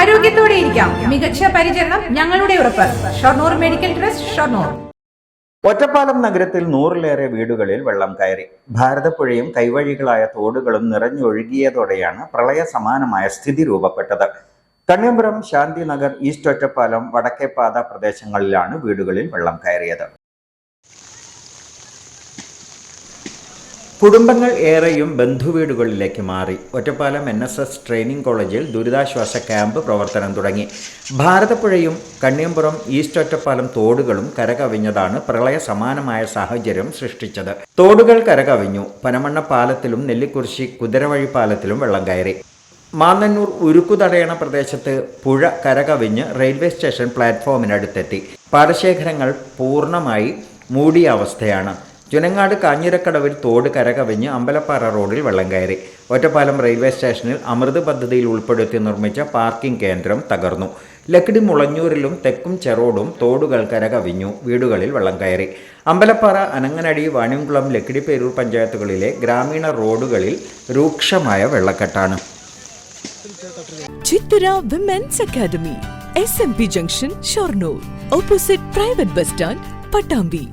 ആരോഗ്യത്തോടെ ഇരിക്കാം. മികച്ച പരിചരണം ഞങ്ങളുടെ ഉറപ്പ്. Shoranur medical trust, Shoranur. ഒറ്റപ്പാലം നഗരത്തിൽ 100-ലേറെ വീടുകളിൽ വെള്ളം കയറി. ഭാരതപ്പുഴയും കൈവഴികളായ തോടുകളും നിറഞ്ഞൊഴുകിയതോടെയാണ് പ്രളയ സമാനമായ സ്ഥിതി രൂപപ്പെട്ടത്. കണ്ണിയമ്പുറം, ശാന്തിനഗർ, ഈസ്റ്റ് ഒറ്റപ്പാലം, വടക്കേപ്പാത പ്രദേശങ്ങളിലാണ് വീടുകളിൽ വെള്ളം കയറിയത്. കുടുംബങ്ങൾ ഏറെയും ബന്ധുവീടുകളിലേക്ക് മാറി. ഒറ്റപ്പാലം NSS ട്രെയിനിംഗ് കോളേജിൽ ദുരിതാശ്വാസ ക്യാമ്പ് പ്രവർത്തനം തുടങ്ങി. ഭാരതപ്പുഴയും കണ്ണിയമ്പുറം, ഈസ്റ്റ് ഒറ്റപ്പാലം തോടുകളും കരകവിഞ്ഞതാണ് പ്രളയ സമാനമായ സാഹചര്യം സൃഷ്ടിച്ചത്. തോടുകൾ കരകവിഞ്ഞു. പനമണ്ണ പാലത്തിലും നെല്ലിക്കുറിശി കുതിരവഴി പാലത്തിലും വെള്ളം കയറി. മാന്നന്നൂർ ഉരുക്കുതടയണ പ്രദേശത്ത് പുഴ കരകവിഞ്ഞ് റെയിൽവേ സ്റ്റേഷൻ പ്ലാറ്റ്ഫോമിനടുത്തെത്തി. പാടശേഖരങ്ങൾ പൂർണ്ണമായി മൂടിയ അവസ്ഥയാണ്. ചുനങ്ങാട് കാഞ്ഞിരക്കടവിൽ തോട് കരകവിഞ്ഞ് അമ്പലപ്പാറ റോഡിൽ വെള്ളം കയറി. ഒറ്റപ്പാലം റെയിൽവേ സ്റ്റേഷനിൽ അമൃത് പദ്ധതിയിൽ ഉൾപ്പെടുത്തി നിർമ്മിച്ച പാർക്കിംഗ് കേന്ദ്രം തകർന്നു. ലക്കിടി മുളഞ്ഞൂരിലും തെക്കും ചെറോടും തോടുകൾ കരകവിഞ്ഞു. വീടുകളിൽ വെള്ളം കയറി. അമ്പലപ്പാറ, അനങ്ങനടി, വാണിയംകുളം, ലക്കിടിപ്പേരൂർ പഞ്ചായത്തുകളിലെ ഗ്രാമീണ റോഡുകളിൽ രൂക്ഷമായ വെള്ളക്കെട്ടാണ്. Chithara women's academy, SMP junction, Shoranur, opposite private bus stand, Pattambi.